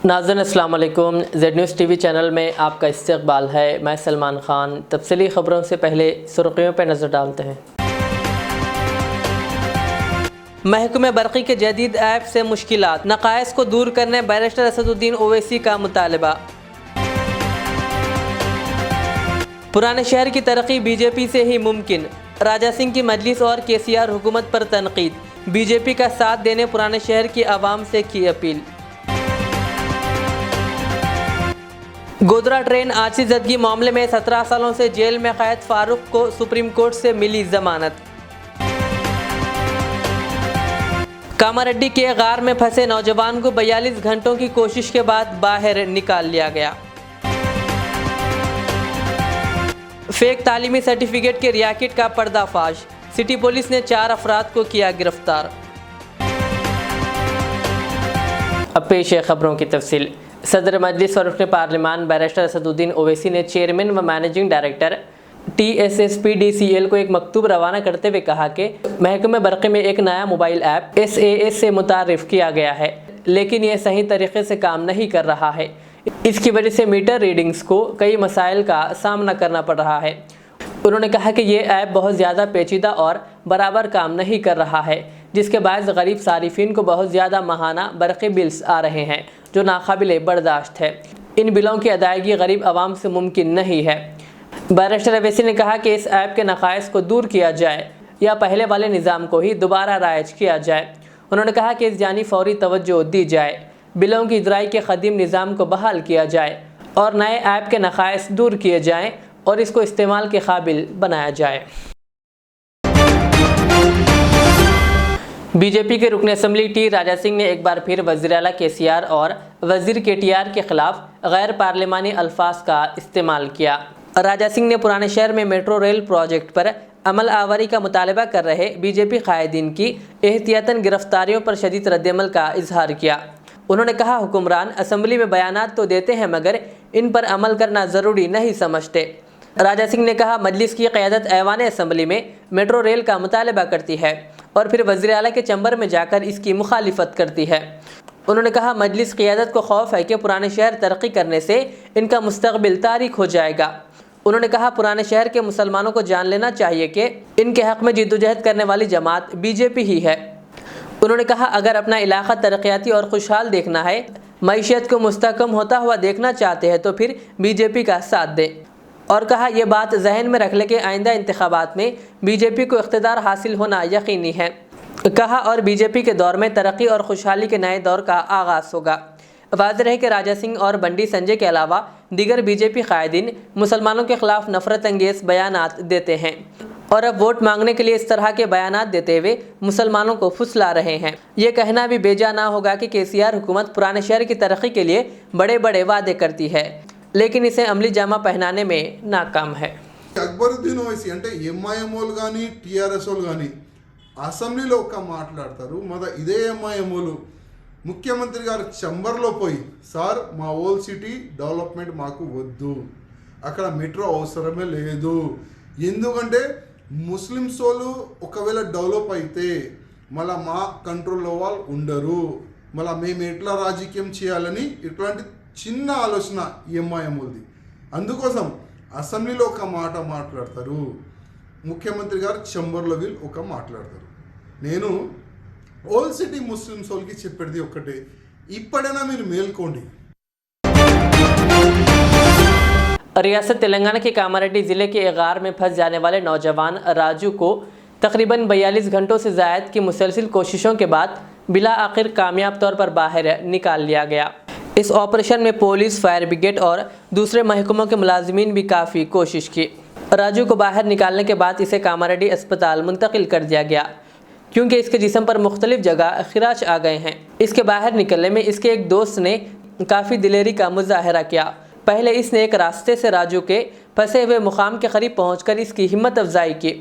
नाज़रीन अस्सलाम वालेकुम। ज़ेड न्यूज़ टीवी चैनल में आपका इस्तक़बाल है। मैं सलमान ख़ान। तफसीली ख़बरों से पहले सुर्ख़ियों पर नज़र डालते हैं। महकमे बरक़ी के जदीद ऐप से मुश्किलात, नक़ाइस को दूर करने बैरिस्टर असदुद्दीन ओवैसी का मुतालबा। पुराने शहर की तरक्की बीजेपी से ही मुमकिन, राजा सिंह की मजलिस और केसीआर हुकूमत पर तनकीद। बीजेपी का साथ देने पुराने शहर की आवाम से की अपील। गोधरा ट्रेन हादसे ज़दगी मामले में 17 सालों से जेल में कैद फारूक को सुप्रीम कोर्ट से मिली जमानत। कामारेड्डी के गार में फंसे नौजवान को 42 घंटों की कोशिश के बाद बाहर निकाल लिया गया। फेक तालीमी सर्टिफिकेट के रैकेट का पर्दाफाश, सिटी पुलिस ने 4 अफराद को किया गिरफ्तार। अब पेश है खबरों की तफसील। सदर मजलिस और रुकन पार्लिमान बैरिस्टर असदुद्दीन ओवैसी ने चेयरमैन व मैनेजिंग डायरेक्टर TSSPDCL को एक मकतूब रवाना करते हुए कहा कि महकमे बरक़ी में एक नया मोबाइल ऐप SAS से मुतारिफ़ किया गया है, लेकिन यह सही तरीके से काम नहीं कर रहा है। इसकी वजह से मीटर रीडिंग्स को कई मसाइल का सामना करना पड़ रहा है। उन्होंने कहा कि ये ऐप बहुत ज़्यादा पेचीदा और बराबर काम नहीं कर रहा है, जिसके बायस गरीब सारिफिन को बहुत ज़्यादा माहाना बरक़ी बिल्स आ रहे हैं जो नाकाबिले बर्दाश्त है। इन बिलों की अदायगी गरीब आवाम से मुमकिन नहीं है। बैरिस्टर ओवैसी ने कहा कि इस ऐप के नक़ाइस को दूर किया जाए या पहले वाले निज़ाम को ही दोबारा राइज किया जाए। उन्होंने कहा कि इस जानी फ़ौरी तवज्जो दी जाए, बिलों की इजराई के क़दीम निज़ाम को बहाल किया जाए और नए ऐप के नक़ाइस दूर किए जाएँ और इसको इस्तेमाल के काबिल बनाया जाए। बीजेपी के रुकन असम्बली टी राजा सिंह ने एक बार फिर वज़ीर आला केसीआर और वज़ीर KTR के ख़िलाफ़ गैर पार्लिमानी अल्फाज का इस्तेमाल किया। राजा सिंह ने पुराने शहर में मेट्रो रेल प्रोजेक्ट पर अमल आवरी का मुतालबा कर रहे बीजेपी कायदीन की एहतियातन गिरफ्तारियों पर शदीद रद्दअमल का इजहार किया। उन्होंने कहा, हुक्मरान असम्बली में बयानात तो देते हैं मगर इन पर अमल करना ज़रूरी नहीं समझते। राजा सिंह ने कहा, मजलिस की क़यादत ऐवान असम्बली में मेट्रो रेल का मुतालबा करती है और फिर वज़ीर आला के चैम्बर में जाकर इसकी मुखालिफत करती है। उन्होंने कहा, मजलिस क़यादत को खौफ है कि पुराने शहर तरक्की करने से इनका मुस्तक़बिल तारीख हो जाएगा। उन्होंने कहा, पुराने शहर के मुसलमानों को जान लेना चाहिए कि इनके हक़ में जिद्दोजहद करने वाली जमात बीजेपी ही है। उन्होंने कहा, अगर अपना इलाक़ा तरक्याती और खुशहाल देखना है, मईशत को मुस्तहकम होता हुआ देखना चाहते हैं तो फिर बीजेपी का साथ दें। और कहा, यह बात जहन में रख ले कि आइंदा इंतखाबात में बीजेपी को इख्तिदार हासिल होना यकीनी है। कहा, और बीजेपी के दौर में तरक्की और खुशहाली के नए दौर का आगाज़ होगा। वाज़ेह है कि राजा सिंह और बंडी संजय के अलावा दीगर बीजेपी कायदीन मुसलमानों के ख़िलाफ़ नफ़रत अंगेज़ बयानात देते हैं और अब वोट मांगने के लिए इस तरह के बयानात देते हुए मुसलमानों को फुसला रहे हैं। ये कहना भी बेजा ना होगा कि KCR हुकूमत पुराने शहर की तरक्की के लिए बड़े बड़े वादे करती है, लेकिन इसे अमली जामा पहनाने में नाकाम है। అక్బరుద్దీన్ ఓవైసీ అంటే MIM వాళ్ళు కానీ TRS వాళ్ళు కానీ అసెంబ్లీలో ఒక్క మాట్లాడతారు, ఇదే MIM వాళ్ళు ముఖ్యమంత్రి గారు చంబర్లో పోయి, సార్ మా ఓల్డ్ సిటీ డెవలప్మెంట్ మాకు వద్దు, అక్కడ మెట్రో అవసరమే లేదు, ఎందుకంటే ముస్లిమ్స్ వాళ్ళు ఒకవేళ డెవలప్ అయితే మళ్ళీ మా కంట్రోల్లో వాళ్ళు ఉండరు, మళ్ళీ మేము ఎట్లా రాజకీయం చేయాలని ఇట్లాంటి చిన్న ఆలోచన MIM వాళ్ళది. అందుకోసం అసెంబ్లీలో ఒక మాట మాట్లాడతారు, ముఖ్యమంత్రి గారు చంబర్లో వీళ్ళు ఒక మాట్లాడతారు. నేను ఓల్డ్ సిటీ ముస్లిమ్స్ వాళ్ళకి చెప్పేది ఒక్కటే, ఇప్పుడైనా మీరు మేల్కోండి. रियासत तेलंगाना के कामारेड्डी ज़िले के गार में फंस जाने वाले नौजवान राजू को तकरीबन 42 घंटों से ज़ायद की मुसलसिल कोशिशों के बाद बिला आखिर कामयाब तौर पर बाहर निकाल लिया गया। इस ऑपरेशन में पुलिस, फायर ब्रिगेड और दूसरे महकमों के मुलाजिमीन भी काफ़ी कोशिश की। राजू को बाहर निकालने के बाद इसे कामारेड्डी अस्पताल मुंतकिल कर दिया गया क्योंकि इसके जिस्म पर मुख्तलिफ जगह खिराच आ गए हैं। इसके बाहर निकलने में इसके एक दोस्त ने काफ़ी दिलेरी का मुजाहरा किया। पहले इसने एक रास्ते से राजू के फंसे हुए मुकाम के करीब पहुंचकर इसकी हिम्मत अफजाई की।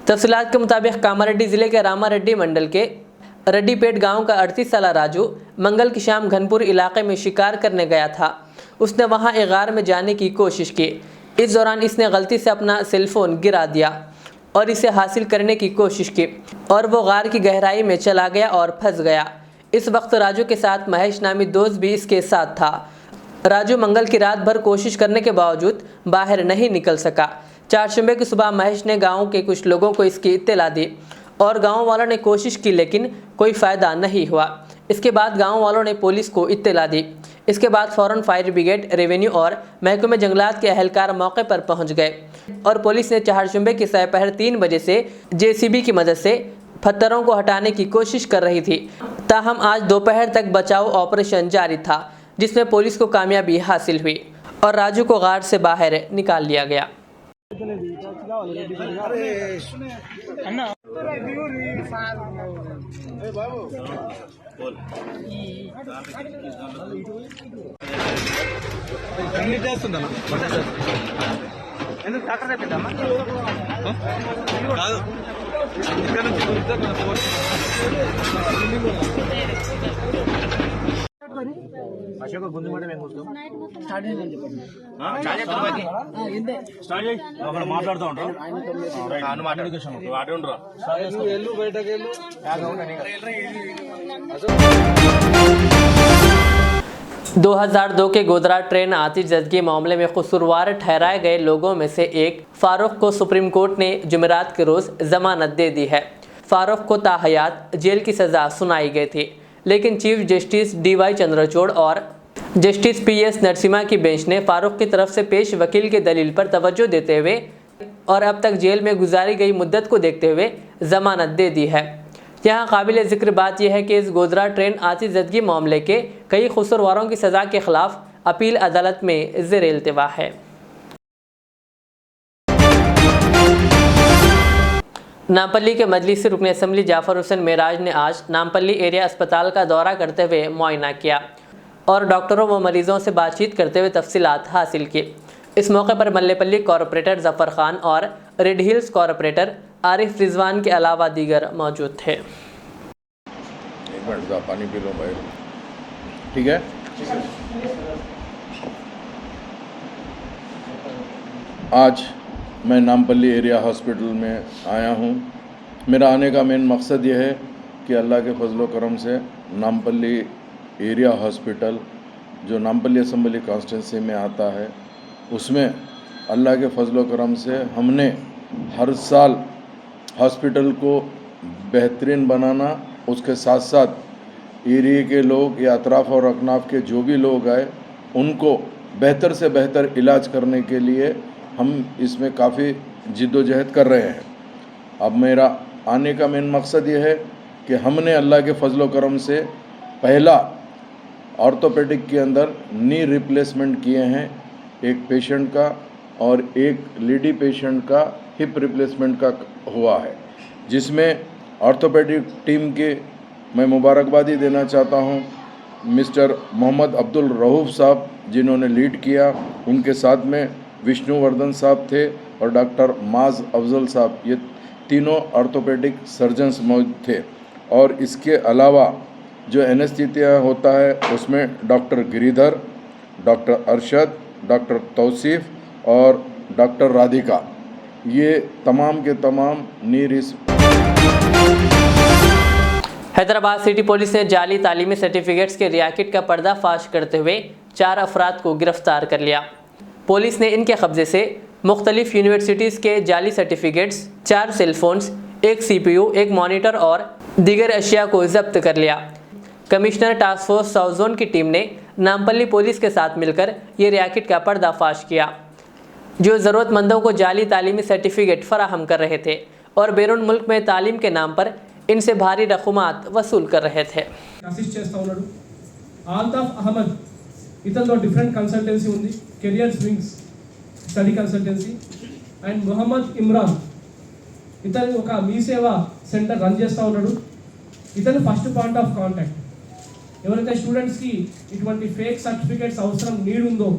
तफसीलात के मुताबिक कामारेड्डी ज़िले के रामारेड्डी मंडल के रेड्डीपेट गांव का 38 साला राजू मंगल की शाम घनपुर इलाके में शिकार करने गया था। उसने वहां एक गार में जाने की कोशिश की। इस दौरान इसने गलती से अपना सेलफोन गिरा दिया और इसे हासिल करने की कोशिश की और वो गार की गहराई में चला गया और फंस गया। इस वक्त राजू के साथ महेश नामी दोस्त भी इसके साथ था। राजू मंगल की रात भर कोशिश करने के बावजूद बाहर नहीं निकल सका। चारशंबे की सुबह महेश ने गांव के कुछ लोगों को इसकी इत्तला दी और गांव वालों ने कोशिश की, लेकिन कोई फ़ायदा नहीं हुआ। इसके बाद गांव वालों ने पुलिस को इत्तला दी। इसके बाद फ़ौरन फायर ब्रिगेड, रेवेन्यू और महकमे जंगलात के अहलकार मौके पर पहुंच गए और पुलिस ने चारशंबे की दोपहर 3 बजे से JCB की मदद से पत्थरों को हटाने की कोशिश कर रही थी। ताहम आज दोपहर तक बचाव ऑपरेशन जारी था, जिसमें पुलिस को कामयाबी हासिल हुई और राजू को गार्ड से बाहर निकाल लिया गया। అశోక్ గుండు మాట మేము చూస్తాం స్టార్ట్ చేయండి స్టార్ట్ చేయి అక్కడ మాట్లాడుతూ ఉంటాం ఆయన మాట్లాడుకోసం వాటి ఉండరు వెళ్ళు బయటకు వెళ్ళు 2002 के गोधरा ट्रेन आतिशबाजी मामले में कसूरवार ठहराए गए लोगों में से एक फारूक को सुप्रीम कोर्ट ने जुमेरात के रोज़ जमानत दे दी है। फारूक को ताहयात जेल की सज़ा सुनाई गई थी, लेकिन चीफ जस्टिस DY चंद्रचूड़ और जस्टिस PS नरसिम्हा की बेंच ने फारूक की तरफ से पेश वकील के दलील पर तवज्जो देते हुए और अब तक जेल में गुजारी गई मुद्दत को देखते हुए जमानत दे दी है। यहाँ काबिल ज़िक्र बात यह है कि इस गोधरा ट्रेन आतिशबाजी मामले के कई कसूरवारों की सज़ा के खिलाफ अपील अदालत में ज़ेर इल्तिवा है। नामपल्ली के मजलिसी रुकन असम्बली जाफर हुसैन मेराज ने आज नामपल्ली एरिया अस्पताल का दौरा करते हुए मुआयना किया और डॉक्टरों व मरीजों से बातचीत करते हुए तफसीलात हासिल की। इस मौके पर मल्लेपल्ली कॉरपोरेटर जफ़र खान और red hills corporator Arif Rizwan के अलावा दीगर मौजूद थे। एक मिनट का पानी पी लो भाई, ठीक है। आज मैं नामपल्ली एरिया हॉस्पिटल में आया हूँ। मेरा आने का मेन मकसद यह है कि अल्लाह के फजलो करम से नामपल्ली एरिया हॉस्पिटल जो नामपल्ली असम्बली कॉन्स्टिट्यूंसी में आता है, उसमें अल्लाह के फजलो करम से हमने हर साल हॉस्पिटल को बेहतरीन बनाना, उसके साथ साथ एरिया के लोग या अतराफ़ और अकनाफ के जो भी लोग आए उनको बेहतर से बेहतर इलाज करने के लिए हम इसमें काफ़ी जिद्दोजहद कर रहे हैं। अब मेरा आने का मेन मकसद ये है कि हमने अल्लाह के फजलो करम से पहला ऑर्थोपेडिक के अंदर नी रिप्लेसमेंट किए हैं, एक पेशेंट का और एक लेडी पेशेंट का हिप रिप्लेसमेंट का हुआ है, जिसमें ऑर्थोपेडिक टीम के मैं मुबारकबादी देना चाहता हूं मिस्टर मोहम्मद अब्दुल रऊफ साहब जिन्होंने लीड किया। उनके साथ में विष्णुवर्धन साहब थे और डॉक्टर माज अफजल साहब, ये तीनों ऑर्थोपेडिक सर्जन्स मौजूद थे। और इसके अलावा जो एनेस्थीसिया होता है उसमें doctor Giridhar, doctor Arshad, doctor Tauseef और डॉक्टर राधिका, ये तमाम के तमाम नीरिस। हैदराबाद सिटी पुलिस ने जाली तालीमी सर्टिफिकेट्स के रैकेट का पर्दाफाश करते हुए 4 अफराद को गिरफ्तार कर लिया। पुलिस ने इनके कब्जे से मुख्तलिफ यूनिवर्सिटीज़ के जाली सर्टिफिकेट्स, 4 सेलफोन्स, 1 CPU, 1 मॉनिटर और दीगर अशिया को जब्त कर लिया। Commissioner task force south zone की टीम ने नामपल्ली पुलिस के साथ मिलकर ये रैकेट का पर्दाफाश किया, जो ज़रूरतमंदों को जाली तालीमी सर्टिफिकेट फराहम कर रहे थे और बैरून मुल्क में तालीम के नाम पर इनसे भारी रकूमात वसूल कर रहे थे। आल्ताफ अहमद इतनो डिफरेंट कंसल्टेंसी उंदी, career swings study consultancy, and Mohammed Imran ఇతను ఒక మీ సేవ సెంటర్ రన్ చేస్తూ ఉన్నాడు. ఇతను ఫస్ట్ పాయింట్ ఆఫ్ కాంటాక్ట్. ఎవరైతే స్టూడెంట్స్కి ఇటువంటి ఫేక్ సర్టిఫికేట్స్ అవసరం నీడ్ ఉందో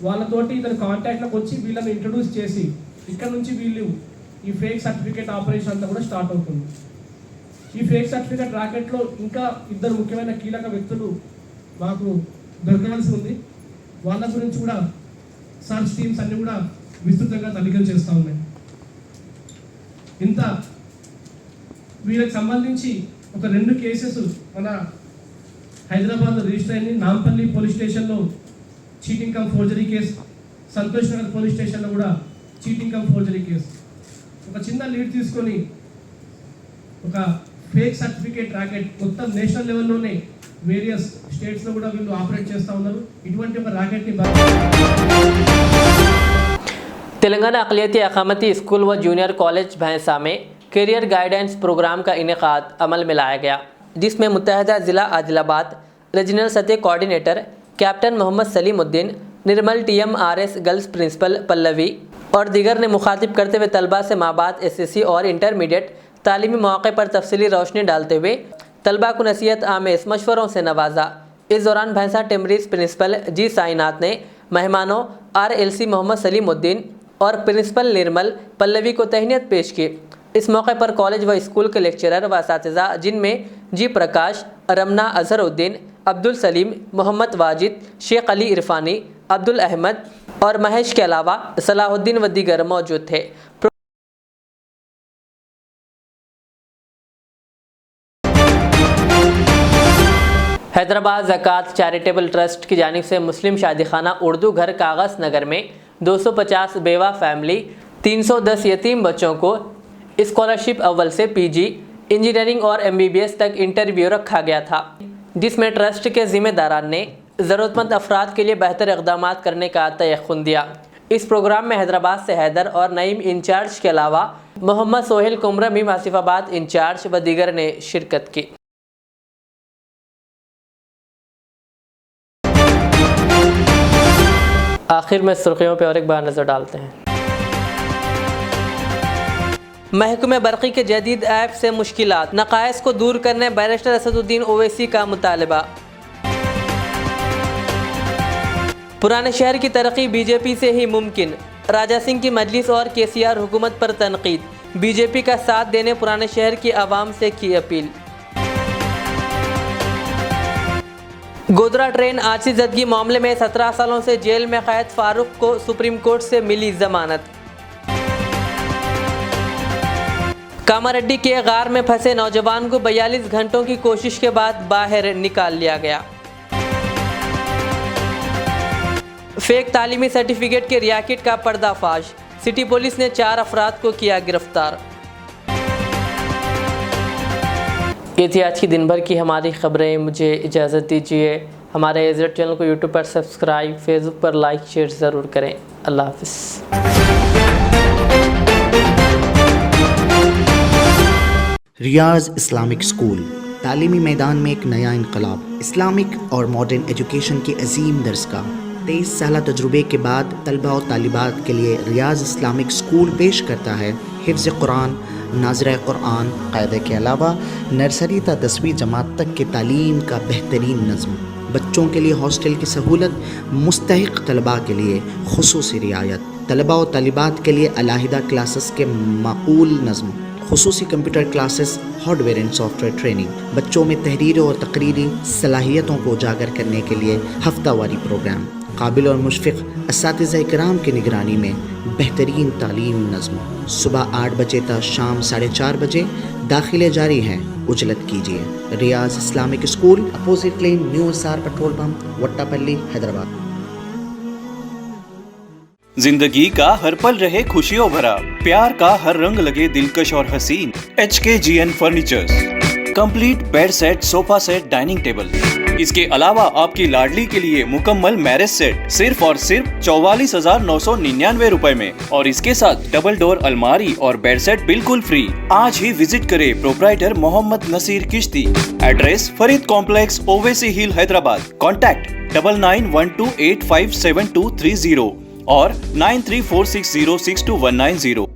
వాళ్ళతోటి ఇతను కాంటాక్ట్లోకి వచ్చి వీళ్ళని ఇంట్రడ్యూస్ చేసి ఇక్కడ నుంచి వీళ్ళు ఈ ఫేక్ సర్టిఫికేట్ ఆపరేషన్ అంతా కూడా స్టార్ట్ అవుతుంది. ఈ ఫేక్ సర్టిఫికేట్ ర్యాకెట్లో ఇంకా 2 ముఖ్యమైన కీలక వ్యక్తులు మాకు దొరకవలసి ఉంది. వాళ్ళ గురించి కూడా సర్చ్ టీమ్స్ అన్నీ కూడా విస్తృతంగా తనిఖీలు చేస్తూ ఉన్నాయి. ఇంత వీళ్ళకి సంబంధించి ఒక 2 కేసెస్ మన హైదరాబాద్ రిజిస్టర్ అయింది. నాంపల్లి పోలీస్ స్టేషన్లో cheating come forgery case, Santosh Nagar police స్టేషన్లో కూడా చీటింగ్ కమ్ ఫోర్జరీ కేసు. ఒక చిన్న లీడ్ తీసుకొని ఒక ఫేక్ సర్టిఫికేట్ ర్యాకెట్ మొత్తం నేషనల్ లెవెల్లోనే వేరియస్ స్టేట్స్లో కూడా వీళ్ళు ఆపరేట్ చేస్తూ ఉన్నారు. ఇటువంటి ఒక ర్యాకెట్ని तेलंगाना अक़लियती अक़ामती स्कूल व जूनियर कॉलेज भैंसा में करियर गाइडेंस प्रोग्राम का इनेकाद अमल में लाया गया, जिसमें मुत्तहदा ज़िला आदिलाबाद रीजनल सतह कोऑर्डिनेटर कैप्टन मोहम्मद सलीमुद्दीन, निर्मल TMRS गर्ल्स प्रिंसिपल पल्लवी और दीगर ने मुखातिब करते हुए तलबा से माबाद SSC और इंटरमीडिएट तालीमी मौक़े पर तफसीली रोशनी डालते हुए तलबा को नसीहत आमेज़ मशवरों से नवाजा। इस दौरान भैंसा टिमरीज प्रिंसिपल G साईनाथ ने मेहमानों RLC मोहम्मद सलीमुद्दीन और प्रिंसिपल निर्मल पल्लवी को तहनीत पेश की। इस मौके पर कॉलेज व स्कूल के लेक्चरर व असातिज़ा जिनमें G प्रकाश, रमना अजहरुद्दीन, अब्दुल सलीम, मोहम्मद वाजिद, शेख अली इरफानी, अब्दुल अहमद और महेश के अलावा सलाहुद्दीन व दीगर मौजूद थे। हैदराबाद ज़कात चैरिटेबल ट्रस्ट की जानिब से मुस्लिम शादीखाना उर्दू घर कागज़ नगर में 250 बेवा फैमिली 310 यतीम बच्चों को स्कॉलरशिप अव्वल से PG, इंजीनियरिंग और MBBS तक इंटरव्यू रखा गया था, जिसमें ट्रस्ट के ज़िम्मेदारान ने ज़रूरतमंद अफराद के लिए बेहतर इक़दाम करने का तयख़ुन दिया। इस प्रोग्राम में हैदराबाद से हैदर और नईम इंचार्ज के अलावा मोहम्मद सोहेल कुमरमी आसिफाबाद इंचार्ज व दीगर ने शिरकत की। आखिर में सुर्खियों पर और एक बार नज़र डालते हैं। महकमे बरक़ी के जदीद ऐप से मुश्किलात, नक़ाइस को दूर करने बैरिस्टर असदुद्दीन ओवैसी का मुतालबा। पुराने शहर की तरक्की BJP से ही मुमकिन, राजा सिंह की मजलिस और KCR हुकूमत पर तनकीद, BJP का साथ देने पुराने शहर की आवाम से की अपील। गोधरा ट्रेन हादसे ज़दगी मामले में 17 सालों से जेल में कैद फारूक को सुप्रीम कोर्ट से मिली जमानत। कामारेड्डी के गार में फंसे नौजवान को 42 घंटों की कोशिश के बाद बाहर निकाल लिया गया। फेक तालीमी सर्टिफिकेट के रैकेट का पर्दाफाश, सिटी पुलिस ने 4 अफराद को किया गिरफ्तार। ये थी आज की दिन भर की हमारी खबरें। मुझे इजाज़त दीजिए। हमारे एज़ेड चैनल को यूट्यूब पर सब्सक्राइब, फेसबुक पर लाइक शेयर ज़रूर करें। अल्लाह हाफ़िज़। रियाज इस्लामिक स्कूल तालीमी मैदान में एक नया इनकलाब, इस्लामिक और मॉडर्न एजुकेशन की अजीम दरसगाह। 23 साल तजुर्बे के बाद तलबा और तालिबात के लिए रियाज इस्लामिक स्कूल पेश करता है हिफ्ज़ कुरान, नाज़िरा कुरान क़ायदे के अलावा नर्सरी ता 10वीं जमात तक की तालीम का बेहतरीन नज़्म। बच्चों के लिए हॉस्टल की सहूलत, मुस्तहिक़ तलबा के लिए खुसूसी रियायत, तलबा और तालिबात के लिए अलहदा क्लासेस के माकूल नज़्म, खुसूसी computer classes, hardware and software training, बच्चों में तहरीरी और तकरीरी सलाहियतों को उजागर करने के लिए हफ्तावारी प्रोग्राम, काबिल और मुशफ़िक़ असातिज़ा इकराम की निगरानी में बेहतरीन तालीम नज़्म। सुबह 8 बजे तक शाम 4:30 बजे दाखिले जारी हैं, उजलत कीजिए। Riyaz Islamic school, opposite lane, new SR petrol pump, Vattapalli, Hyderabad. जिंदगी का हर पल रहे खुशियों भरा, प्यार का हर रंग लगे दिलकश और हसीन। HKGN furnitures, complete bed set, sofa set, dining table. इसके अलावा आपकी लाडली के लिए मुकम्मल मैरिज सेट सिर्फ और सिर्फ 44,999 रुपए में, और इसके साथ डबल डोर अलमारी और बेड सेट बिल्कुल फ्री। आज ही विजिट करें प्रोप्राइटर मोहम्मद नसीर किश्ती। एड्रेस फरीद कॉम्प्लेक्स, ओवैसी हिल, हैदराबाद। कॉन्टैक्ट 9912857230 और 9346062190।